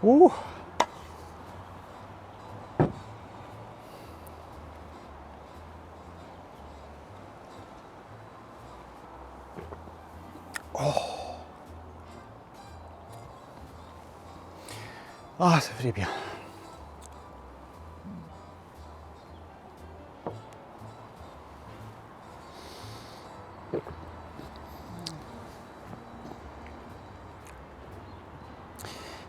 Ouh. Ah, ça fait bien.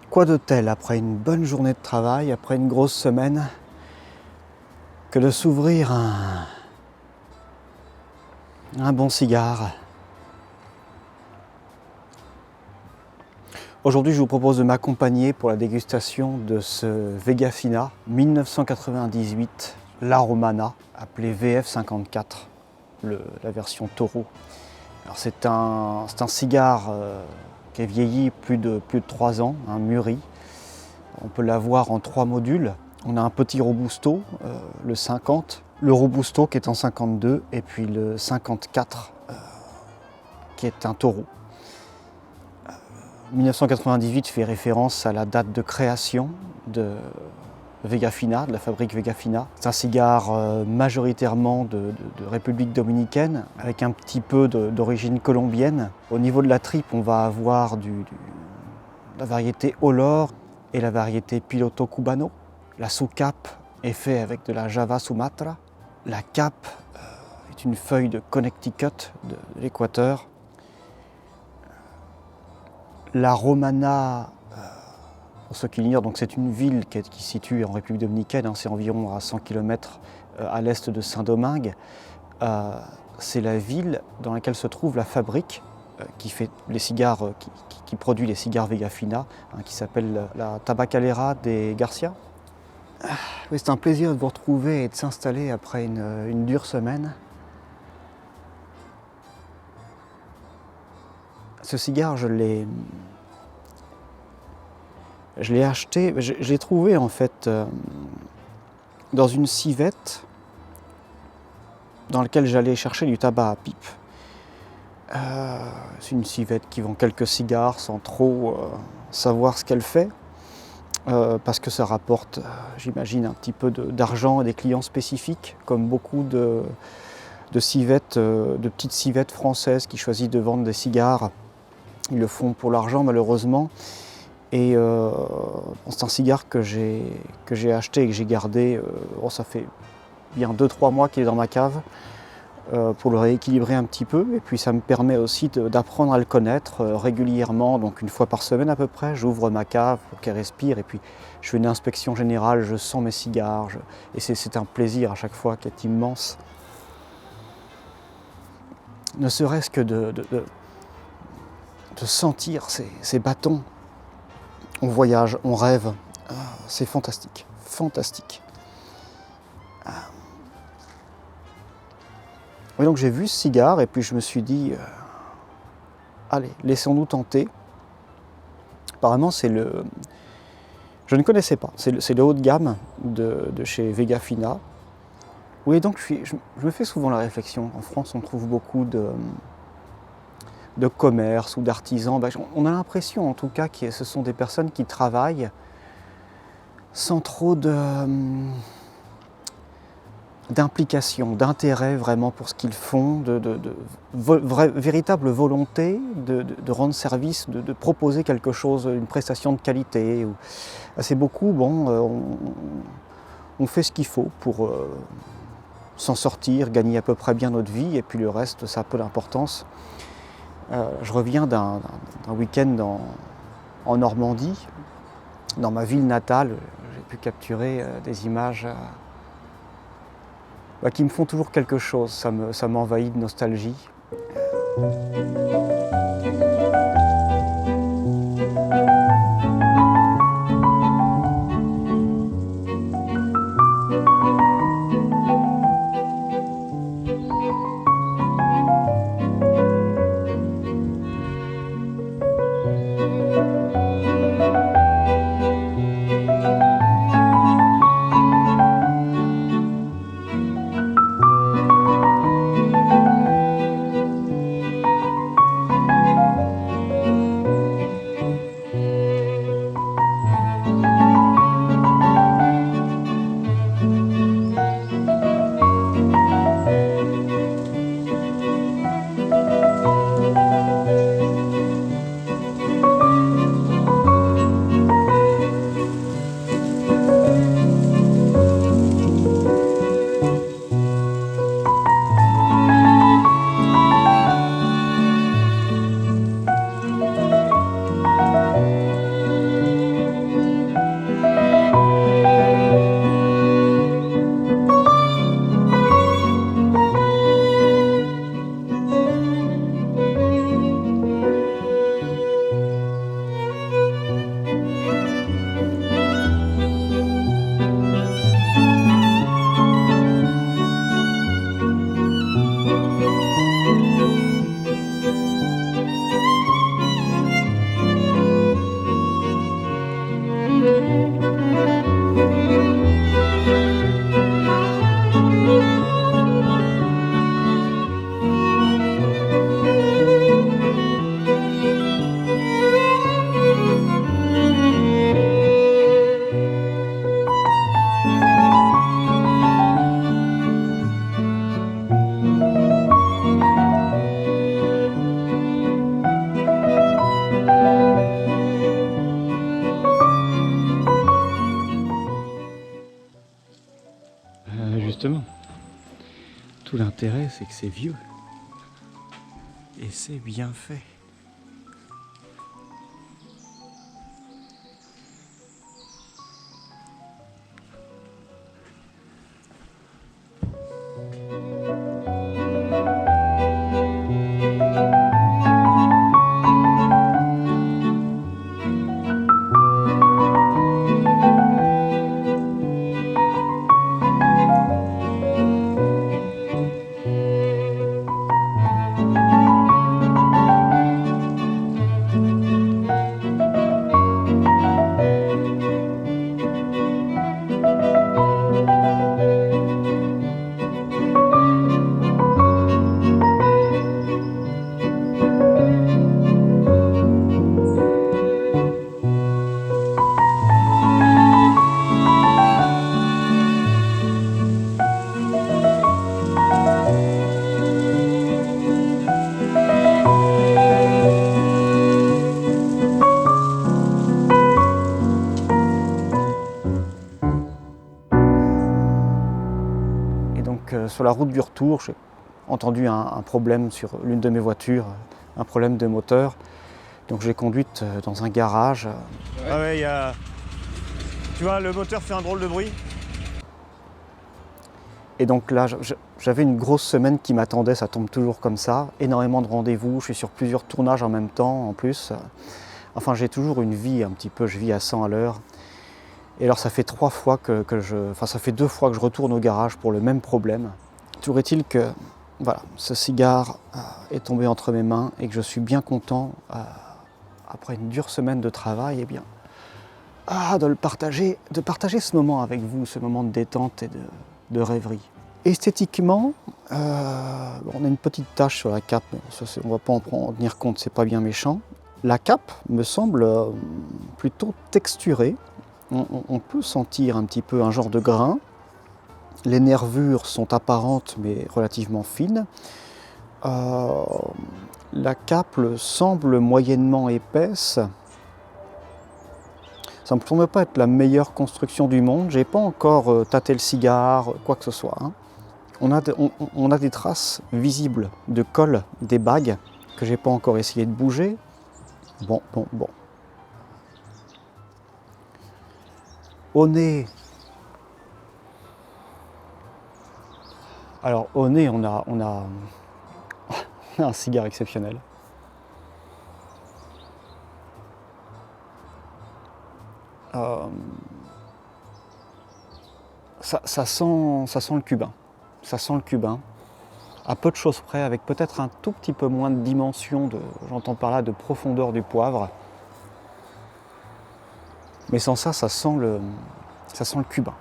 Quoi de tel après une bonne journée de travail, après une grosse semaine, que de s'ouvrir un bon cigare. Aujourd'hui, je vous propose de m'accompagner pour la dégustation de ce Vegafina 1998 La Romana, appelé VF54, la version taureau. Alors c'est un cigare qui est vieilli plus de 3 ans, un mûri. On peut l'avoir en 3 modules. On a un petit Robusto, le 50, le Robusto qui est en 52 et puis le 54 qui est un taureau. 1998 fait référence à la date de création de Vegafina, de la fabrique Vegafina. C'est un cigare majoritairement de République dominicaine, avec un petit peu d'origine colombienne. Au niveau de la tripe, on va avoir la variété Olor et la variété Piloto Cubano. La sous-cape est faite avec de la Java Sumatra. La cape est une feuille de Connecticut de l'Équateur. La Romana, pour ceux qui l'ignorent, c'est une ville qui se situe en République dominicaine, c'est environ à 100 km à l'est de Saint-Domingue. C'est la ville dans laquelle se trouve la fabrique qui fait les cigares, qui produit les cigares Vegafina, qui s'appelle la Tabacalera de Garcia. Oui, c'est un plaisir de vous retrouver et de s'installer après une dure semaine. Ce cigare, je l'ai acheté, je l'ai trouvé en fait dans une civette dans laquelle j'allais chercher du tabac à pipe. C'est une civette qui vend quelques cigares sans trop savoir ce qu'elle fait, parce que ça rapporte, j'imagine, un petit peu d'argent et des clients spécifiques, comme beaucoup de civettes, de petites civettes françaises qui choisissent de vendre des cigares. Ils le font pour l'argent malheureusement. Et c'est un cigare que j'ai acheté et que j'ai gardé, ça fait bien 2-3 mois qu'il est dans ma cave, pour le rééquilibrer un petit peu. Et puis ça me permet aussi d'apprendre à le connaître régulièrement, donc une fois par semaine à peu près. J'ouvre ma cave pour qu'elle respire et puis je fais une inspection générale, je sens mes cigares. Et c'est un plaisir à chaque fois qui est immense. Ne serait-ce que de sentir ces bâtons. On voyage, on rêve, c'est fantastique, fantastique. Et donc j'ai vu ce cigare et puis je me suis dit, allez, laissons-nous tenter. Apparemment je ne connaissais pas, c'est le haut de gamme de chez Vegafina. Oui, donc je me fais souvent la réflexion, en France on trouve beaucoup de commerce ou d'artisans. On a l'impression en tout cas que ce sont des personnes qui travaillent sans trop d'implication, d'intérêt vraiment pour ce qu'ils font, véritable volonté de rendre service, de proposer quelque chose, une prestation de qualité. C'est beaucoup, on fait ce qu'il faut pour s'en sortir, gagner à peu près bien notre vie, et puis le reste, ça a peu d'importance. Je reviens d'un week-end en Normandie, dans ma ville natale. J'ai pu capturer des images qui me font toujours quelque chose. Ça m'envahit de nostalgie. justement, tout l'intérêt, c'est que c'est vieux. Et c'est bien fait. Sur la route du retour, j'ai entendu un problème sur l'une de mes voitures, un problème de moteur. Donc j'ai conduite dans un garage. Ah ouais, tu vois, le moteur fait un drôle de bruit. Et donc là, j'avais une grosse semaine qui m'attendait, ça tombe toujours comme ça. Énormément de rendez-vous, je suis sur plusieurs tournages en même temps en plus. Enfin, j'ai toujours une vie un petit peu, je vis à 100 à l'heure. Et alors ça fait 2 fois que je retourne au garage pour le même problème. Toujours est-il que voilà, ce cigare est tombé entre mes mains et que je suis bien content, après une dure semaine de travail, de partager ce moment avec vous, ce moment de détente et de rêverie. Esthétiquement, on a une petite tache sur la cape, mais ça, on ne va pas en tenir compte, c'est pas bien méchant. La cape me semble plutôt texturée. On peut sentir un petit peu un genre de grain. Les nervures sont apparentes mais relativement fines. La cape semble moyennement épaisse. Ça ne me semble pas être la meilleure construction du monde. J'ai pas encore tâté le cigare, quoi que ce soit. Hein. On a des traces visibles de colle des bagues que j'ai pas encore essayé de bouger. Bon. Au nez. Alors au nez, on a un cigare exceptionnel. Ça sent le cubain. Ça sent le cubain. À peu de choses près, avec peut-être un tout petit peu moins de dimension, j'entends par là, de profondeur du poivre. Mais sans ça, ça sent le cubain.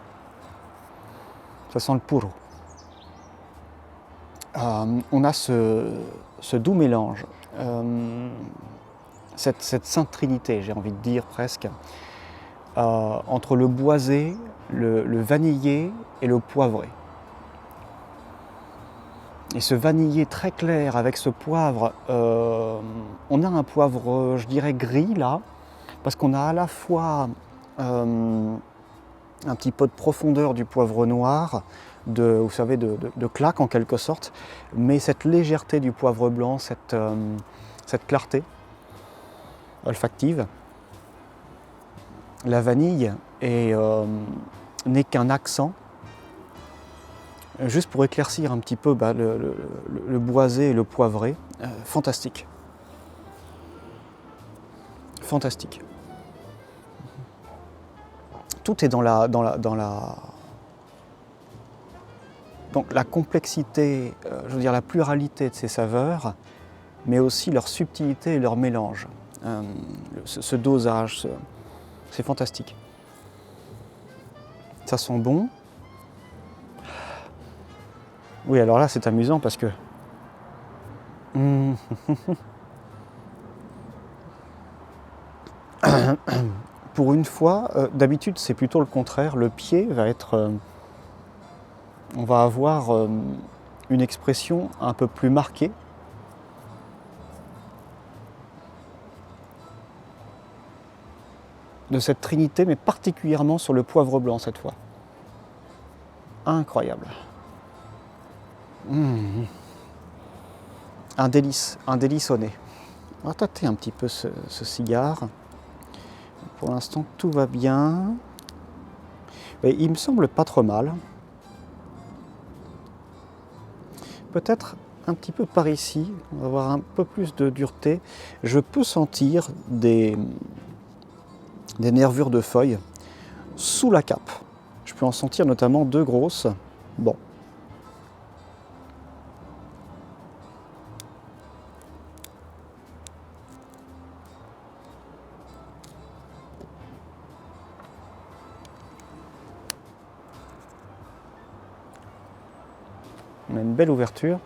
Ça sent le puro. On a ce doux mélange, cette sainte trinité, j'ai envie de dire presque, entre le boisé, le vanillé et le poivré. Et ce vanillé très clair avec ce poivre, on a un poivre, je dirais, gris là, parce qu'on a à la fois un petit peu de profondeur du poivre noir, vous savez, de claque en quelque sorte, mais cette légèreté du poivre blanc, cette clarté olfactive. La vanille n'est qu'un accent, juste pour éclaircir un petit peu le boisé et le poivré. Fantastique. Fantastique. Tout est dans la complexité, je veux dire la pluralité de ces saveurs, mais aussi leur subtilité et leur mélange. Ce dosage, c'est fantastique. Ça sent bon. Oui, alors là, c'est amusant parce que... Pour une fois, d'habitude, c'est plutôt le contraire. Le pied va être... on va avoir une expression un peu plus marquée. De cette trinité, mais particulièrement sur le poivre blanc cette fois. incroyable. Mmh. Un délice au nez. On va tâter un petit peu ce cigare. Pour l'instant, tout va bien. Et il me semble pas trop mal. Peut-être un petit peu par ici, on va avoir un peu plus de dureté. Je peux sentir des nervures de feuilles sous la cape. Je peux en sentir notamment 2 grosses. Bon. On a une belle ouverture.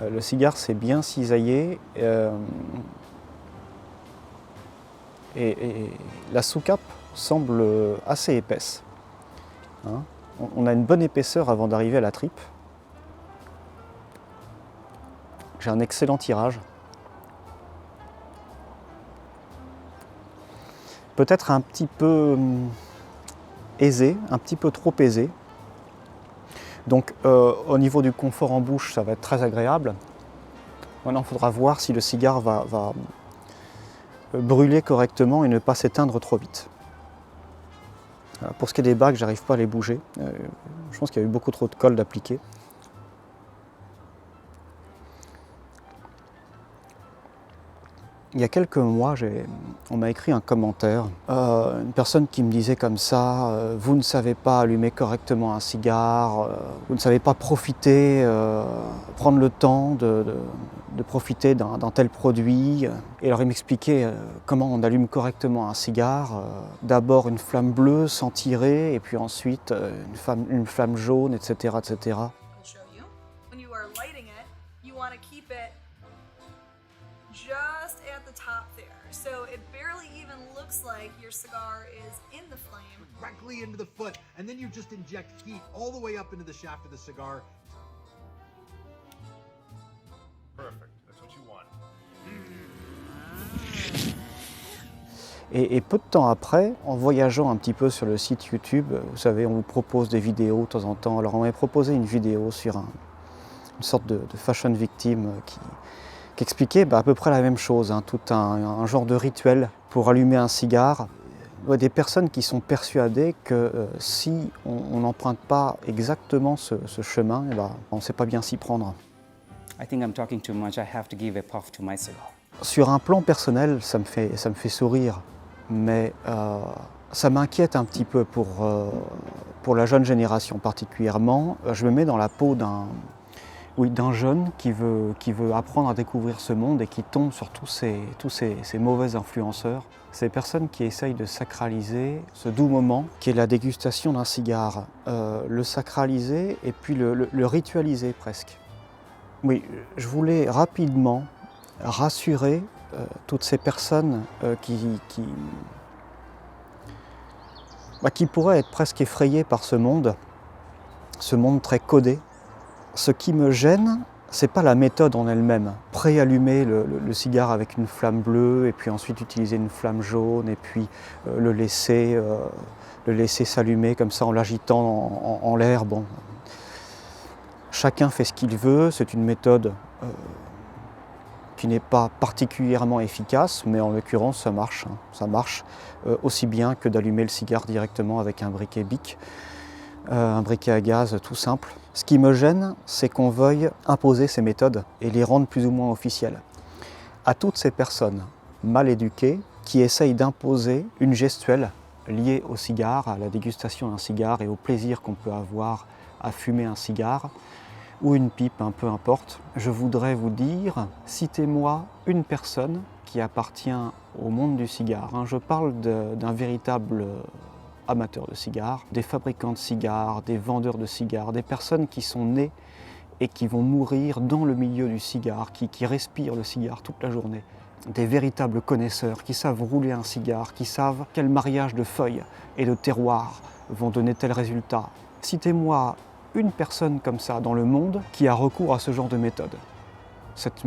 Le cigare s'est bien cisaillé. Et la sous-cape semble assez épaisse. Hein, on a une bonne épaisseur avant d'arriver à la tripe. J'ai un excellent tirage. Peut-être un petit peu aisé, un petit peu trop aisé. Donc au niveau du confort en bouche, ça va être très agréable. Maintenant, il faudra voir si le cigare va brûler correctement et ne pas s'éteindre trop vite. Voilà, pour ce qui est des bagues, j'arrive pas à les bouger. Je pense qu'il y a eu beaucoup trop de colle d'appliquer. Il y a quelques mois, on m'a écrit un commentaire, une personne qui me disait comme ça, vous ne savez pas allumer correctement un cigare, vous ne savez pas profiter, prendre le temps de profiter d'un tel produit. Et alors il m'expliquait comment on allume correctement un cigare, d'abord une flamme bleue sans tirer, et puis ensuite une flamme jaune, etc. etc. Just at the top there. So it barely even looks like your cigar is in the flame. Directly into the foot, and then you just inject heat all the way up into the shaft of the cigar. Perfect. That's what you want. Et peu de temps après, en voyageant un petit peu sur le site YouTube, vous savez, on vous propose des vidéos de temps en temps. Alors on m'avait proposé une vidéo sur une sorte de fashion victime qui expliquait à peu près la même chose, hein, tout un genre de rituel pour allumer un cigare. Il y a des personnes qui sont persuadées que si on n'emprunte pas exactement ce chemin, on ne sait pas bien s'y prendre. I think I'm talking too much. I have to give a puff to my cigar. Sur un plan personnel, ça me fait sourire, mais ça m'inquiète un petit peu pour la jeune génération particulièrement. Je me mets dans la peau d'un jeune qui veut apprendre à découvrir ce monde et qui tombe sur tous ces mauvais influenceurs, ces personnes qui essayent de sacraliser ce doux moment qui est la dégustation d'un cigare, le sacraliser et puis le ritualiser presque. Oui, je voulais rapidement rassurer toutes ces personnes qui pourraient être presque effrayées par ce monde très codé. Ce qui me gêne, c'est pas la méthode en elle-même. Préallumer le cigare avec une flamme bleue et puis ensuite utiliser une flamme jaune et puis le laisser s'allumer comme ça en l'agitant en l'air. Bon. Chacun fait ce qu'il veut, c'est une méthode qui n'est pas particulièrement efficace, mais en l'occurrence ça marche. Hein. Ça marche aussi bien que d'allumer le cigare directement avec un briquet Bic. Un briquet à gaz tout simple. Ce qui me gêne, c'est qu'on veuille imposer ces méthodes et les rendre plus ou moins officielles. À toutes ces personnes mal éduquées qui essayent d'imposer une gestuelle liée au cigare, à la dégustation d'un cigare et au plaisir qu'on peut avoir à fumer un cigare ou une pipe, peu importe, je voudrais vous dire, citez-moi une personne qui appartient au monde du cigare. Je parle d'un véritable amateurs de cigares, des fabricants de cigares, des vendeurs de cigares, des personnes qui sont nées et qui vont mourir dans le milieu du cigare, qui respirent le cigare toute la journée. Des véritables connaisseurs qui savent rouler un cigare, qui savent quel mariage de feuilles et de terroirs vont donner tel résultat. Citez-moi une personne comme ça dans le monde qui a recours à ce genre de méthode. Cette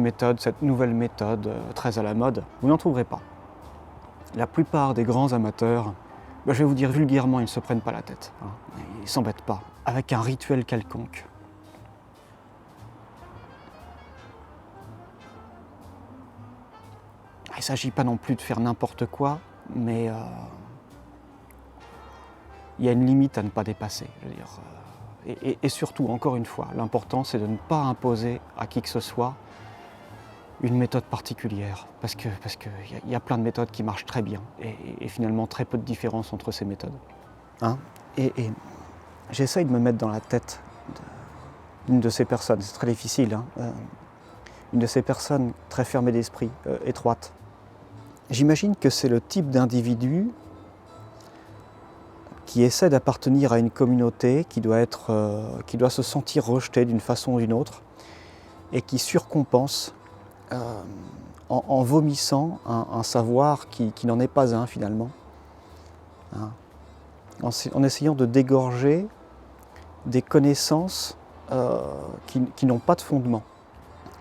nouvelle méthode très à la mode, vous n'en trouverez pas. La plupart des grands amateurs, je vais vous dire vulgairement, ils ne se prennent pas la tête. Ils ne s'embêtent pas. avec un rituel quelconque. Il ne s'agit pas non plus de faire n'importe quoi, mais il y a une limite à ne pas dépasser. Je veux dire. Et surtout, encore une fois, l'important c'est de ne pas imposer à qui que ce soit une méthode particulière, parce qu'il y a plein de méthodes qui marchent très bien, et finalement très peu de différence entre ces méthodes. Hein, et j'essaye de me mettre dans la tête d'une de ces personnes, c'est très difficile, hein, une de ces personnes très fermées d'esprit, étroites. J'imagine que c'est le type d'individu qui essaie d'appartenir à une communauté, qui doit se sentir rejeté d'une façon ou d'une autre, et qui surcompense en vomissant un savoir qui n'en est pas un finalement, hein, en essayant de dégorger des connaissances qui n'ont pas de fondement.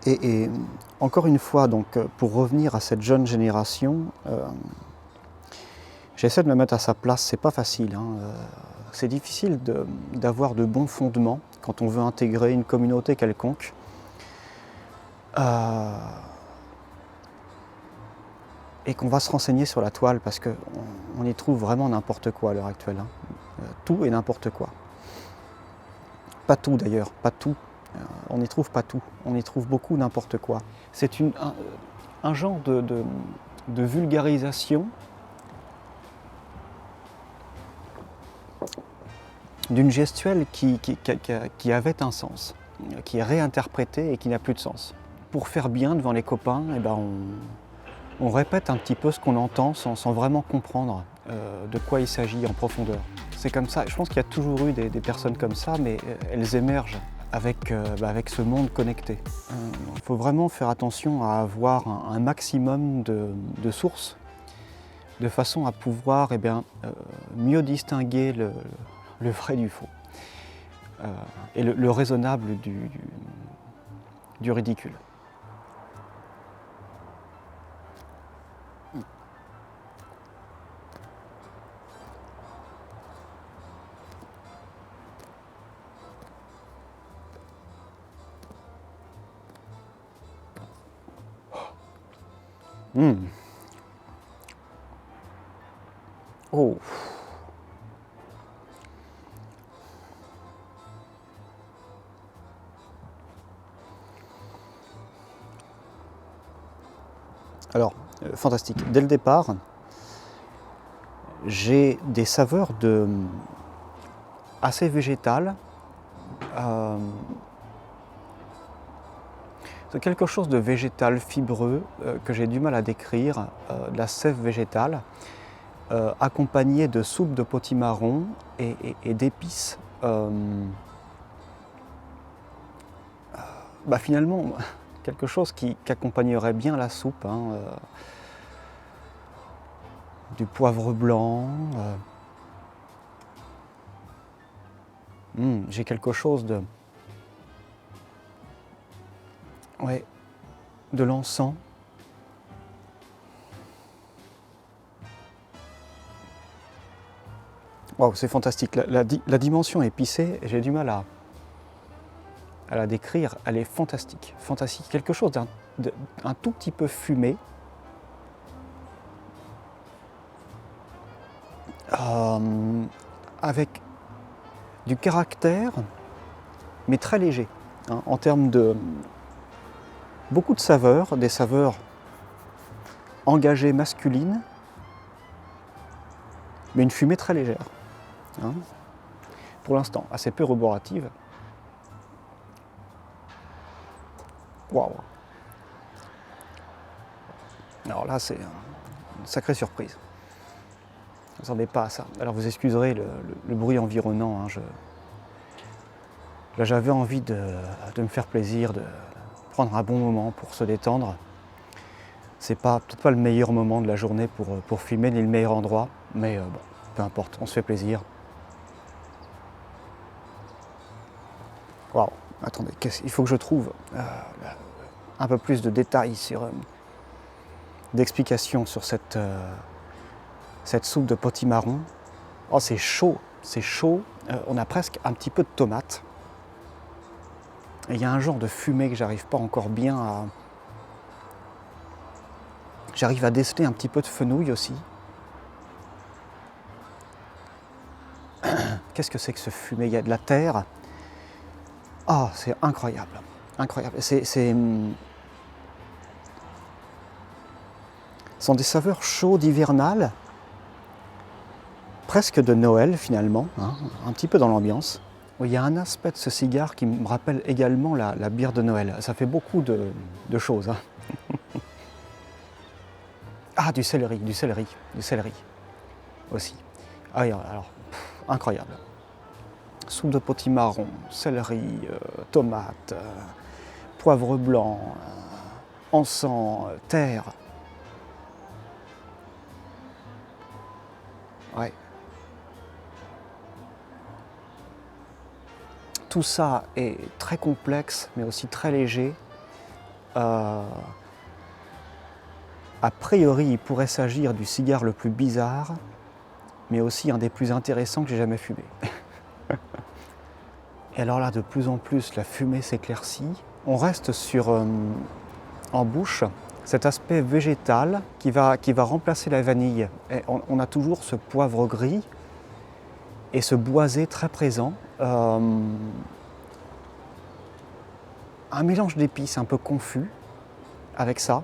Et encore une fois, donc, pour revenir à cette jeune génération, j'essaie de me mettre à sa place, c'est pas facile, hein, c'est difficile d'avoir de bons fondements quand on veut intégrer une communauté quelconque. Et qu'on va se renseigner sur la toile, parce qu'on y trouve vraiment n'importe quoi à l'heure actuelle, hein. Tout et n'importe quoi. Pas tout d'ailleurs, pas tout. On n'y trouve pas tout, on y trouve beaucoup n'importe quoi. C'est un genre de vulgarisation d'une gestuelle qui avait un sens, qui est réinterprétée et qui n'a plus de sens. Pour faire bien devant les copains, eh ben on répète un petit peu ce qu'on entend sans vraiment comprendre de quoi il s'agit en profondeur. C'est comme ça, je pense qu'il y a toujours eu des personnes comme ça, mais elles émergent avec ce monde connecté. Il faut vraiment faire attention à avoir un maximum de sources, de façon à pouvoir mieux distinguer le vrai du faux, et le raisonnable du ridicule. Oh. Alors, fantastique. Dès le départ, j'ai des saveurs assez végétales. C'est quelque chose de végétal, fibreux, que j'ai du mal à décrire, de la sève végétale, accompagnée de soupe de potimarron et d'épices. Finalement, quelque chose qui accompagnerait bien la soupe, hein, du poivre blanc. J'ai quelque chose de... Ouais, de l'encens. Wow, c'est fantastique. La dimension épicée, j'ai du mal à la décrire. Elle est fantastique. Fantastique. Quelque chose d'un tout petit peu fumé. Avec du caractère, mais très léger, hein, en termes de beaucoup de saveurs, des saveurs engagées masculines, mais une fumée très légère, hein, pour l'instant, assez peu roborative. Waouh! Alors là, c'est une sacrée surprise. Je ne m'attendais pas à ça. Alors vous excuserez le bruit environnant, hein, là j'avais envie de me faire plaisir, de prendre un bon moment pour se détendre. C'est peut-être pas le meilleur moment de la journée pour filmer, ni le meilleur endroit, mais bon, peu importe, on se fait plaisir. Waouh, attendez, il faut que je trouve un peu plus de détails d'explications sur cette soupe de potimarron. Oh, c'est chaud, on a presque un petit peu de tomate. Et il y a un genre de fumée que j'arrive pas encore bien à... J'arrive à déceler un petit peu de fenouil aussi. Qu'est-ce que c'est que ce fumée? Il y a de la terre. Ah, c'est incroyable. Incroyable. Ce sont des saveurs chaudes hivernales, presque de Noël finalement, hein, un petit peu dans l'ambiance. Il y a un aspect de ce cigare qui me rappelle également la bière de Noël. Ça fait beaucoup de choses. Hein. Ah, du céleri aussi. Ah, alors, incroyable. Soupe de potimarron, céleri, tomate, poivre blanc, encens, terre. Ouais. Tout ça est très complexe, mais aussi très léger. A priori, il pourrait s'agir du cigare le plus bizarre, mais aussi un des plus intéressants que j'ai jamais fumé. Et alors là, de plus en plus, la fumée s'éclaircit. On reste sur, en bouche, cet aspect végétal qui va remplacer la vanille. Et on a toujours ce poivre gris et ce boisé très présent. Un mélange d'épices un peu confus avec ça.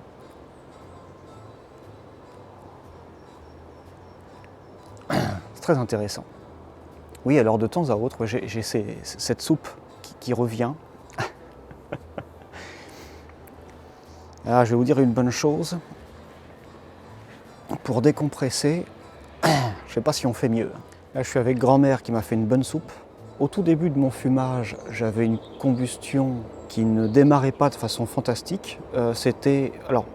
C'est très intéressant. Oui, alors de temps à autre, j'ai cette soupe qui revient. Alors, je vais vous dire une bonne chose. Pour décompresser, je ne sais pas si on fait mieux. Là, je suis avec grand-mère qui m'a fait une bonne soupe. Au tout début de mon fumage, j'avais une combustion qui ne démarrait pas de façon fantastique. Alors,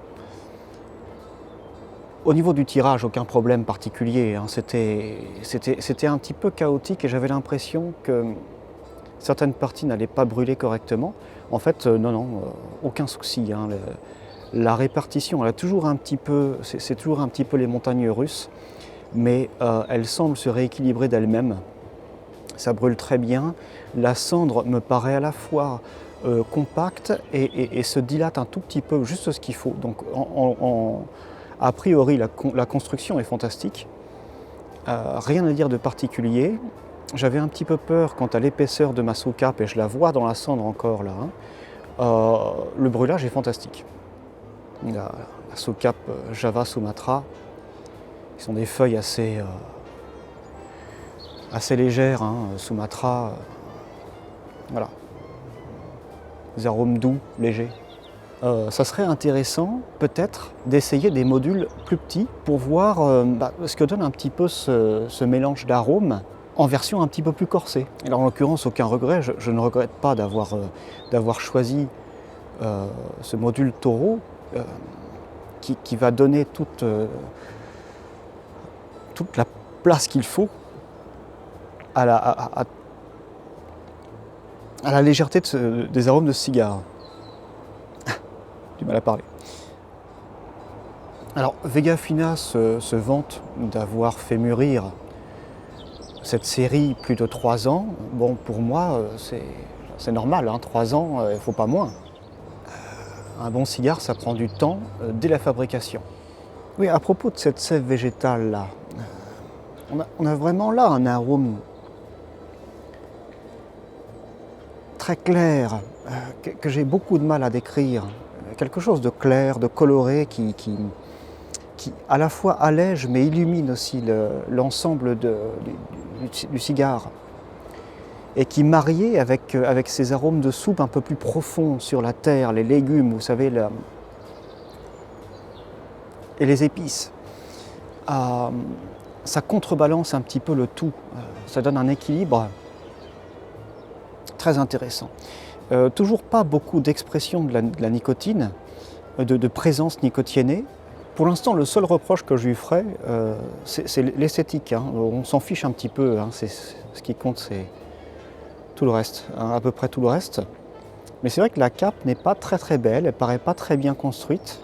au niveau du tirage, aucun problème particulier. Hein. C'était un petit peu chaotique et j'avais l'impression que certaines parties n'allaient pas brûler correctement. En fait, non, aucun souci. Hein. La répartition, elle a toujours un petit peu, c'est toujours un petit peu les montagnes russes, mais elle semble se rééquilibrer d'elle-même. Ça brûle très bien. La cendre me paraît à la fois compacte et se dilate un tout petit peu, juste ce qu'il faut. Donc, a priori, la construction est fantastique. Rien à dire de particulier. J'avais un petit peu peur quant à l'épaisseur de ma soucoupe, et je la vois dans la cendre encore là. Hein. Le brûlage est fantastique. La soucoupe Java Sumatra, qui sont des feuilles assez légères. Hein. Sumatra, voilà. Des arômes doux, légers. Ça serait intéressant, peut-être, d'essayer des modules plus petits pour voir ce que donne un petit peu ce mélange d'arômes en version un petit peu plus corsée. Alors en l'occurrence, aucun regret, je ne regrette pas d'avoir choisi ce module Toro qui va donner toute la place qu'il faut à la légèreté des arômes de ce cigare. Du mal à parler. Alors, Vega Fina se vante d'avoir fait mûrir cette série plus de 3 ans. Bon, pour moi, c'est normal, hein, 3 ans, il ne faut pas moins. Un bon cigare, ça prend du temps dès la fabrication. Oui, à propos de cette sève végétale-là, on a vraiment là un arôme très clair, que j'ai beaucoup de mal à décrire. Quelque chose de clair, de coloré, qui à la fois allège mais illumine aussi l'ensemble du cigare. Et qui marié avec ces arômes de soupe un peu plus profonds sur la terre, les légumes, vous savez, et les épices. Ça contrebalance un petit peu le tout. Ça donne un équilibre très intéressant. Toujours pas beaucoup d'expression de la nicotine, de présence nicotiénée. Pour l'instant, le seul reproche que je lui ferai, c'est l'esthétique. Hein. On s'en fiche un petit peu. Hein. Ce qui compte, c'est tout le reste, hein, à peu près tout le reste. Mais c'est vrai que la cape n'est pas très très belle, elle paraît pas très bien construite.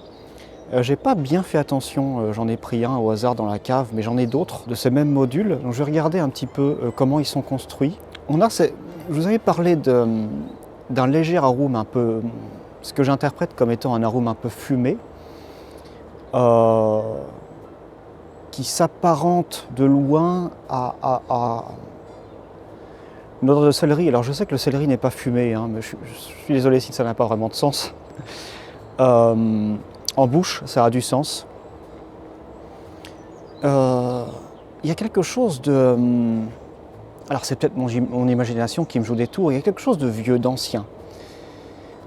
J'ai pas bien fait attention, j'en ai pris un au hasard dans la cave, mais j'en ai d'autres de ces mêmes modules. Donc je vais regarder un petit peu comment ils sont construits. Je vous avais parlé d'un léger arôme un peu, ce que j'interprète comme étant un arôme un peu fumé, qui s'apparente de loin à une odeur de céleri. Alors je sais que le céleri n'est pas fumé, hein, mais je suis désolé si ça n'a pas vraiment de sens. En bouche, ça a du sens. Il y a quelque chose de... Alors c'est peut-être mon imagination qui me joue des tours, il y a quelque chose de vieux, d'ancien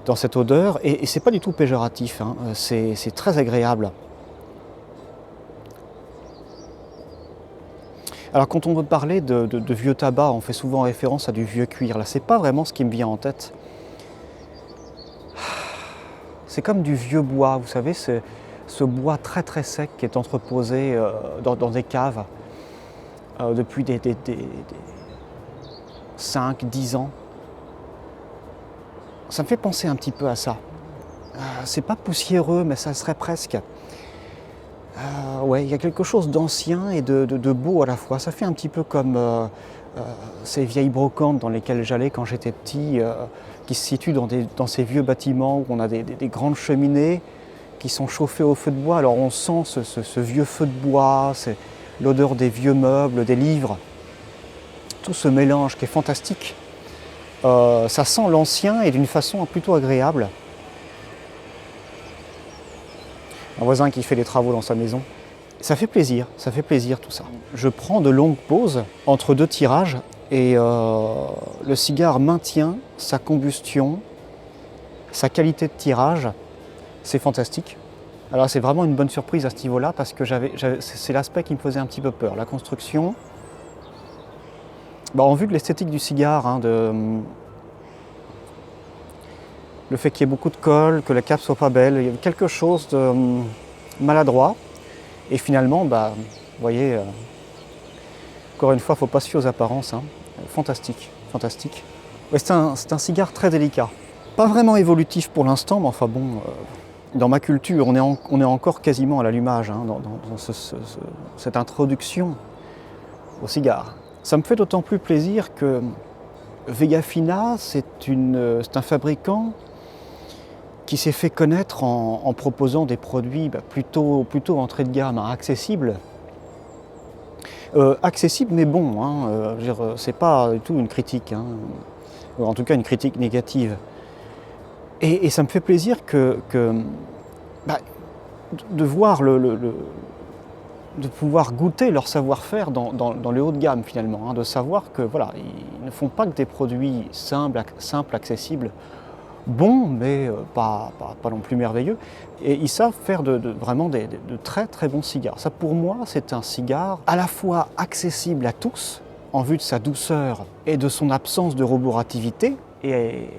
dans cette odeur, et c'est pas du tout péjoratif, hein, c'est très agréable. Alors quand on veut parler de vieux tabac, on fait souvent référence à du vieux cuir. Là, c'est pas vraiment ce qui me vient en tête. C'est comme du vieux bois, vous savez, c'est ce bois très très sec qui est entreposé dans des caves depuis des 5-10 ans. Ça me fait penser un petit peu à ça. C'est pas poussiéreux, mais ça serait presque. Ouais, il y a quelque chose d'ancien et de beau à la fois. Ça fait un petit peu comme ces vieilles brocantes dans lesquelles j'allais quand j'étais petit, qui se situent dans ces vieux bâtiments où on a des grandes cheminées qui sont chauffées au feu de bois. Alors on sent ce vieux feu de bois, c'est l'odeur des vieux meubles, des livres, tout ce mélange qui est fantastique. Ça sent l'ancien et d'une façon plutôt agréable. Un voisin qui fait des travaux dans sa maison. Ça fait plaisir tout ça. Je prends de longues pauses entre 2 tirages et le cigare maintient sa combustion, sa qualité de tirage. C'est fantastique. Alors c'est vraiment une bonne surprise à ce niveau-là parce que c'est l'aspect qui me faisait un petit peu peur. La construction, en vue de l'esthétique du cigare, hein, le fait qu'il y ait beaucoup de colle, que la cape soit pas belle, il y avait quelque chose de maladroit. Et finalement, vous voyez, encore une fois, il ne faut pas se fier aux apparences. Hein. Fantastique, fantastique. Ouais, c'est un cigare très délicat. Pas vraiment évolutif pour l'instant, mais enfin bon, dans ma culture, on est encore quasiment à l'allumage, hein, dans cette introduction au cigare. Ça me fait d'autant plus plaisir que Vegafina, c'est un fabricant qui s'est fait connaître en proposant des produits plutôt entrée de gamme, hein, accessibles. Accessibles mais bons, hein, c'est pas du tout une critique, hein, en tout cas une critique négative. Et ça me fait plaisir de voir de pouvoir goûter leur savoir-faire dans le haut de gamme finalement, hein, de savoir que voilà, ils ne font pas que des produits simples, accessibles, bons, mais pas non plus merveilleux. Et ils savent faire vraiment de très très bons cigares. Ça pour moi, c'est un cigare à la fois accessible à tous, en vue de sa douceur et de son absence de roborativité, et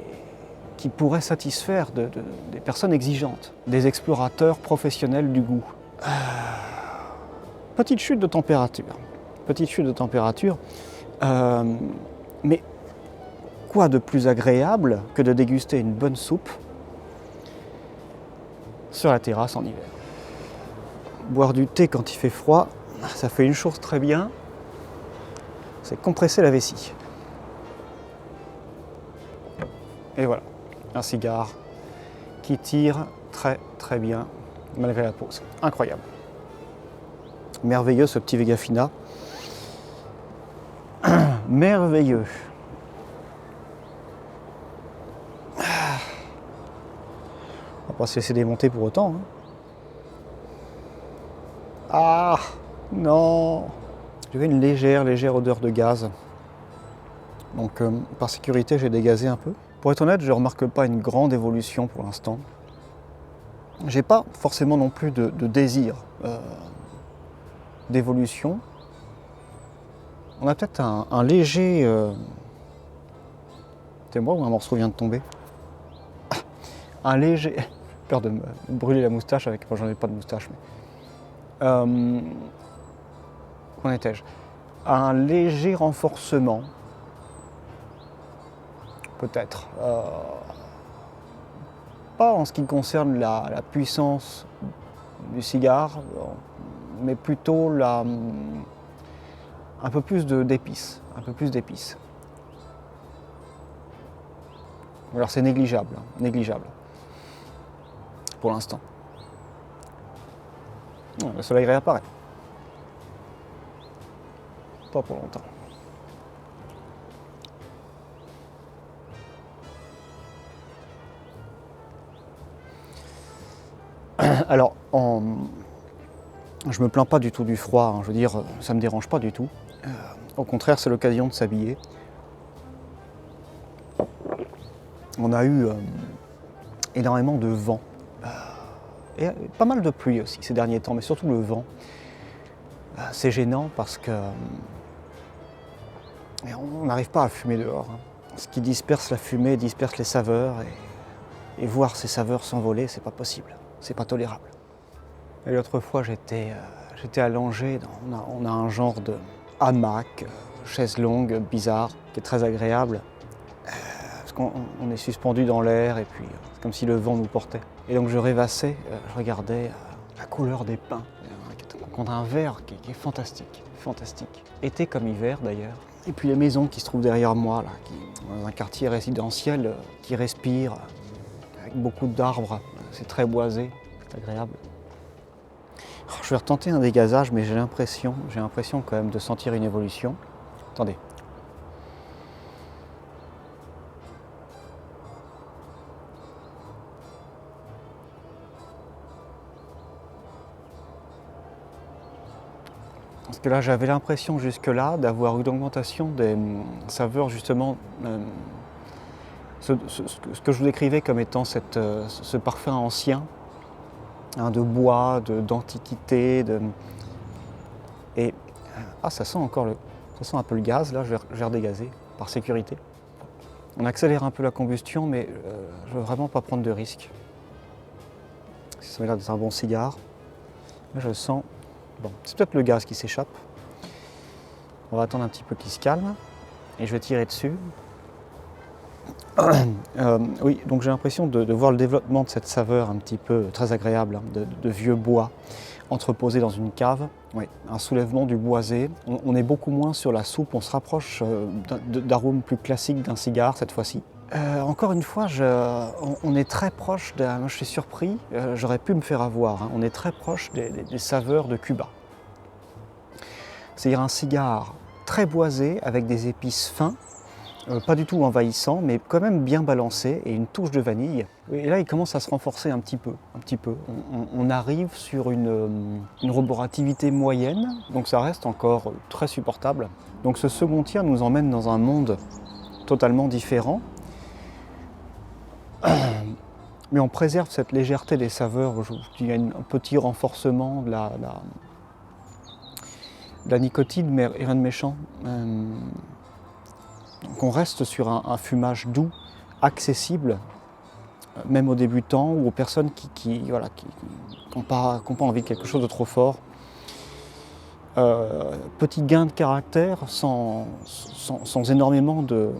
qui pourrait satisfaire des personnes exigeantes, des explorateurs professionnels du goût. Petite chute de température. Mais quoi de plus agréable que de déguster une bonne soupe sur la terrasse en hiver. Boire du thé quand il fait froid, ça fait une chose très bien, c'est compresser la vessie. Et voilà, un cigare qui tire très très bien malgré la pause. Incroyable. Merveilleux ce petit Vegafina. Merveilleux. On va pas se laisser démonter pour autant. Hein. Ah non. J'ai une légère odeur de gaz. Donc par sécurité, j'ai dégazé un peu. Pour être honnête, je ne remarque pas une grande évolution pour l'instant. J'ai pas forcément non plus de désir d'évolution. On a peut-être un léger... C'est moi ou un morceau vient de tomber? Un léger... Peur de me brûler la moustache avec... Bon, j'en ai pas de moustache, mais... Où en étais-je? Un léger renforcement. Peut-être. Pas en ce qui concerne la puissance du cigare, mais plutôt un peu plus d'épices, un peu plus d'épices. Alors c'est négligeable, négligeable, pour l'instant. Le soleil réapparaît. Pas pour longtemps. Alors, je me plains pas du tout du froid, hein, je veux dire, ça me dérange pas du tout. Au contraire, c'est l'occasion de s'habiller. On a eu énormément de vent. Et pas mal de pluie aussi ces derniers temps, mais surtout le vent. C'est gênant parce que on n'arrive pas à fumer dehors. Hein. Ce qui disperse la fumée disperse les saveurs et voir ces saveurs s'envoler, c'est pas possible, c'est pas tolérable. Et l'autre fois, j'étais allongé, on a un genre de hamac, chaise longue, bizarre, qui est très agréable. Parce qu'on est suspendu dans l'air et puis c'est comme si le vent nous portait. Et donc je rêvassais, je regardais la couleur des pins, contre un vert qui est fantastique, fantastique. Été comme hiver d'ailleurs. Et puis les maisons qui se trouvent derrière moi, là, dans un quartier résidentiel qui respire, avec beaucoup d'arbres, c'est très boisé, c'est agréable. Alors, je vais retenter un dégazage, mais j'ai l'impression quand même de sentir une évolution. Attendez. Parce que là, j'avais l'impression jusque-là d'avoir une augmentation des saveurs, justement, ce que je vous décrivais comme étant ce parfum ancien, hein, de bois, d'antiquité. Et ça sent ça sent un peu le gaz, là, je vais redégazer, par sécurité. On accélère un peu la combustion, mais je veux vraiment pas prendre de risques. Ça m'a l'air d'être un bon cigare. Là, je sens... Bon, c'est peut-être le gaz qui s'échappe. On va attendre un petit peu qu'il se calme et je vais tirer dessus. Oui, donc j'ai l'impression de voir le développement de cette saveur un petit peu très agréable, hein, de vieux bois entreposé dans une cave. Oui, un soulèvement du boisé. On est beaucoup moins sur la soupe, on se rapproche d'arômes plus classiques d'un cigare cette fois-ci. Encore une fois, on est très proche, moi je suis surpris, j'aurais pu me faire avoir, hein, on est très proche des saveurs de Cuba. C'est-à-dire un cigare très boisé avec des épices fins, pas du tout envahissants, mais quand même bien balancés et une touche de vanille. Et là, il commence à se renforcer un petit peu. On arrive sur une roborativité moyenne, donc ça reste encore très supportable. Donc ce second tiers nous emmène dans un monde totalement différent. Mais on préserve cette légèreté des saveurs. Il y a un petit renforcement de la nicotine, mais rien de méchant. Donc on reste sur un fumage doux, accessible, même aux débutants ou aux personnes qui n'ont pas envie de quelque chose de trop fort. Petit gain de caractère sans énormément de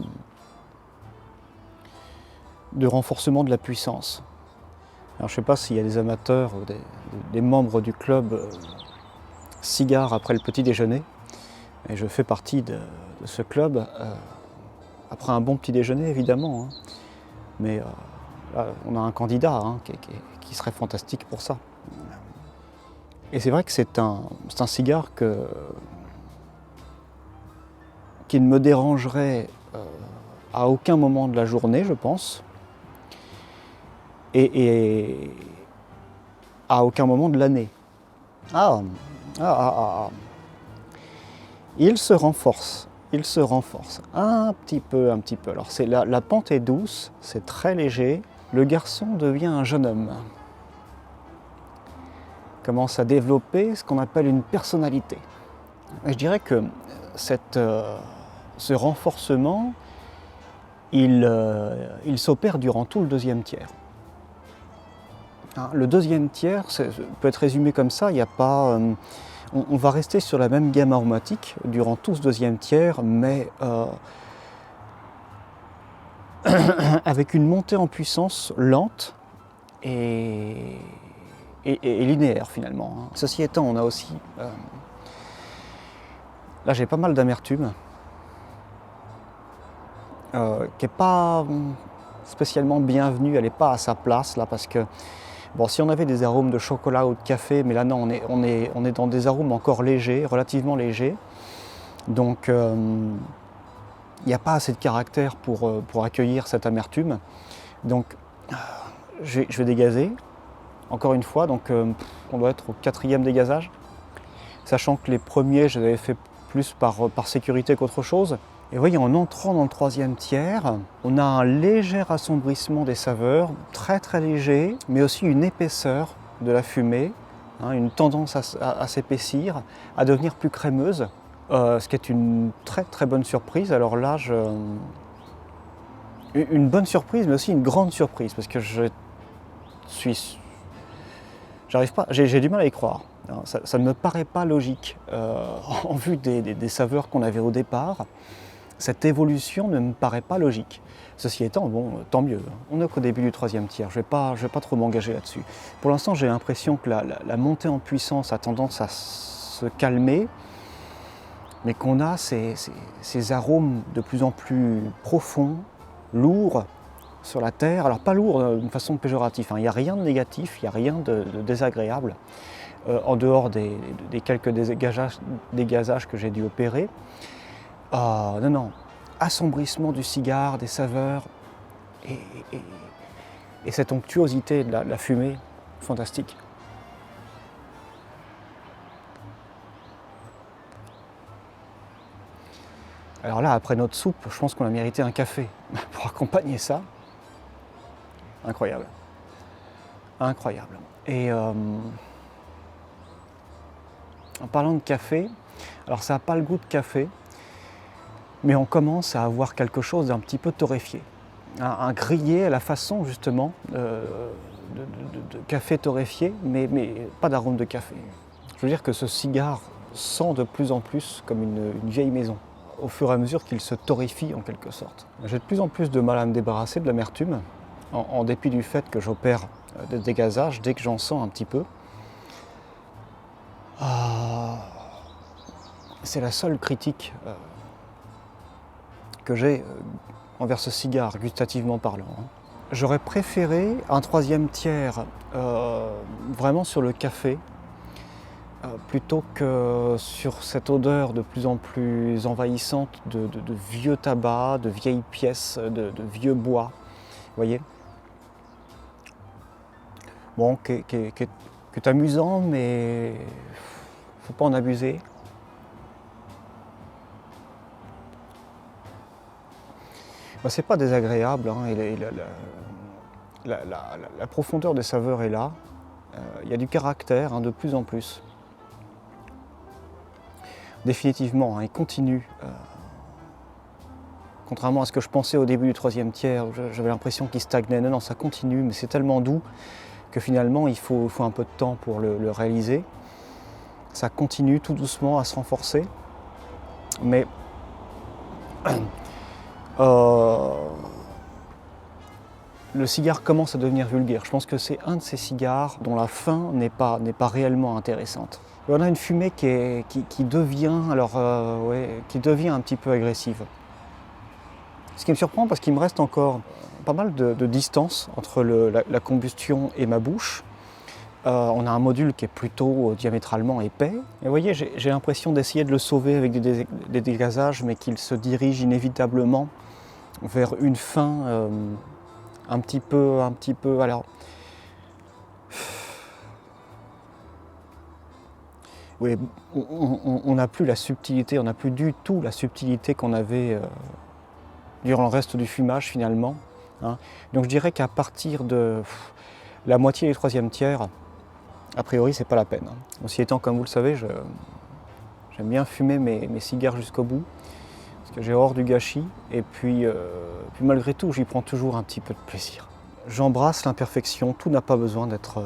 renforcement de la puissance. Alors je ne sais pas s'il y a des amateurs ou des membres du club cigare après le petit déjeuner, et je fais partie de ce club après un bon petit déjeuner évidemment, hein. Mais là, on a un candidat, hein, qui serait fantastique pour ça. Et c'est vrai que c'est un cigare qui ne me dérangerait à aucun moment de la journée, je pense. Et à aucun moment de l'année. Il se renforce un petit peu. Alors la pente est douce, c'est très léger. Le garçon devient un jeune homme. Commence à développer ce qu'on appelle une personnalité. Et je dirais que ce renforcement, il s'opère durant tout le deuxième tiers. Le deuxième tiers peut être résumé comme ça, il n'y a pas... on va rester sur la même gamme aromatique durant tout ce deuxième tiers, mais avec une montée en puissance lente et et linéaire finalement, hein. Ceci étant, on a aussi... là j'ai pas mal d'amertume, qui n'est pas spécialement bienvenue, elle n'est pas à sa place là, parce que bon, si on avait des arômes de chocolat ou de café, mais là non, on est dans des arômes encore légers, relativement légers, donc il n'y a pas assez de caractère pour accueillir cette amertume, donc je vais dégazer, encore une fois, donc on doit être au 4e dégazage, sachant que les premiers je les avais fait plus par sécurité qu'autre chose. Et vous voyez, en entrant dans le 3e tiers, on a un léger assombrissement des saveurs, très très léger, mais aussi une épaisseur de la fumée, hein, une tendance à s'épaissir, à devenir plus crémeuse, ce qui est une très très bonne surprise. Alors là, une bonne surprise, mais aussi une grande surprise, parce que j'arrive pas, j'ai du mal à y croire. Ça ne me paraît pas logique en vue des saveurs qu'on avait au départ. Cette évolution ne me paraît pas logique. Ceci étant, bon, tant mieux. On n'est qu'au début du 3e tiers, je vais pas trop m'engager là-dessus. Pour l'instant, j'ai l'impression que la montée en puissance a tendance à se calmer, mais qu'on a ces arômes de plus en plus profonds, lourds sur la terre. Alors pas lourds d'une façon péjorative, hein. Il n'y a rien de négatif, il n'y a rien de désagréable, en dehors des quelques dégazages que j'ai dû opérer. Non, non, assombrissement du cigare, des saveurs et cette onctuosité de la fumée, fantastique. Alors là, après notre soupe, je pense qu'on a mérité un café pour accompagner ça. Incroyable. Incroyable. Et en parlant de café, alors ça n'a pas le goût de café, mais on commence à avoir quelque chose d'un petit peu torréfié. Un grillé à la façon justement de café torréfié, mais pas d'arôme de café. Je veux dire que ce cigare sent de plus en plus comme une vieille maison, au fur et à mesure qu'il se torréfie en quelque sorte. J'ai de plus en plus de mal à me débarrasser de l'amertume, en dépit du fait que j'opère des dégazages dès que j'en sens un petit peu. C'est la seule critique que j'ai envers ce cigare, gustativement parlant. J'aurais préféré un 3e tiers vraiment sur le café, plutôt que sur cette odeur de plus en plus envahissante de vieux tabac, de vieilles pièces, de vieux bois. Vous voyez ? Bon, qui est amusant, mais faut pas en abuser. Ben, c'est pas désagréable, hein, et la profondeur des saveurs est là. Il y a du caractère, hein, de plus en plus. Définitivement, hein, il continue. Contrairement à ce que je pensais au début du 3e tiers, j'avais l'impression qu'il stagnait. Non, non, ça continue, mais c'est tellement doux que finalement il faut un peu de temps pour le réaliser. Ça continue tout doucement à se renforcer, mais le cigare commence à devenir vulgaire. Je pense que c'est un de ces cigares dont la fin n'est pas réellement intéressante. Et on a une fumée qui devient un petit peu agressive. Ce qui me surprend parce qu'il me reste encore pas mal de distance entre la combustion et ma bouche. On a un module qui est plutôt diamétralement épais. Et vous voyez, j'ai l'impression d'essayer de le sauver avec des dégazages, mais qu'il se dirige inévitablement vers une fin un petit peu. Alors, oui, on n'a plus la subtilité, on n'a plus du tout la subtilité qu'on avait durant le reste du fumage finalement, hein. Donc je dirais qu'à partir de la moitié du 3e tiers, a priori c'est pas la peine, hein. Aussi étant, comme vous le savez, j'aime bien fumer mes cigares jusqu'au bout, parce que j'ai horreur du gâchis, et puis malgré tout j'y prends toujours un petit peu de plaisir. J'embrasse l'imperfection, tout n'a pas besoin d'être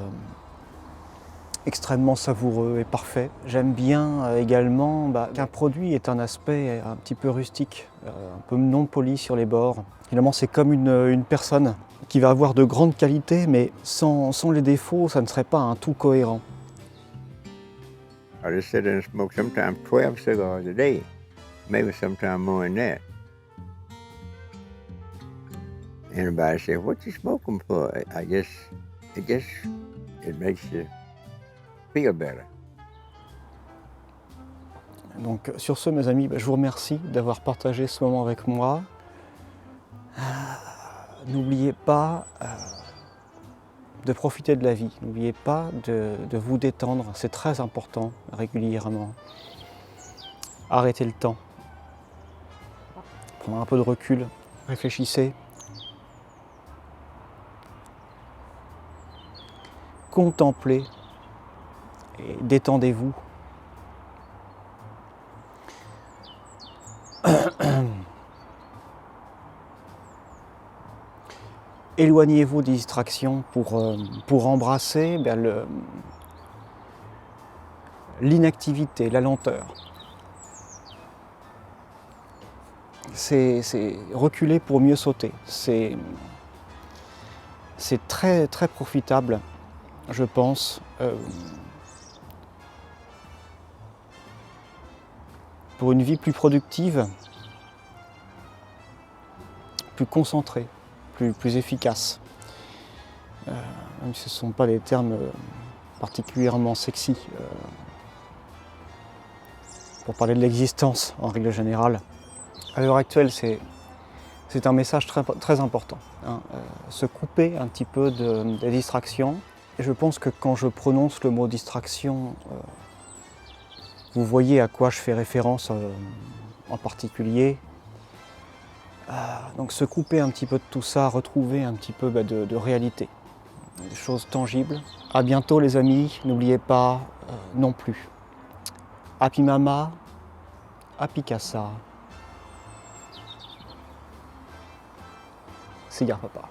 extrêmement savoureux et parfait. J'aime bien également qu'un produit ait un aspect un petit peu rustique, un peu non poli sur les bords. Finalement, c'est comme une personne qui va avoir de grandes qualités, mais sans les défauts, ça ne serait pas un tout cohérent. I just sit and smoke sometimes 12 cigars a day, maybe sometime more than that. Anybody say, "What you smoking for?" It makes you feel better. Donc sur ce, mes amis, je vous remercie d'avoir partagé ce moment avec moi. N'oubliez pas de profiter de la vie, n'oubliez pas de vous détendre, c'est très important régulièrement. Arrêtez le temps, prenez un peu de recul, réfléchissez. Contemplez et détendez-vous. Éloignez-vous des distractions pour embrasser l'inactivité, la lenteur. C'est reculer pour mieux sauter. C'est très très profitable, je pense, pour une vie plus productive, plus concentrée, plus efficace. Même si ce ne sont pas des termes particulièrement sexy pour parler de l'existence en règle générale. À l'heure actuelle, c'est un message très important. Hein. Se couper un petit peu des distractions. Et je pense que quand je prononce le mot distraction, vous voyez à quoi je fais référence en particulier. Donc se couper un petit peu de tout ça, retrouver un petit peu de réalité, des choses tangibles. À bientôt les amis, n'oubliez pas non plus. Happy Mama, Happy Casa. Cigare Papa.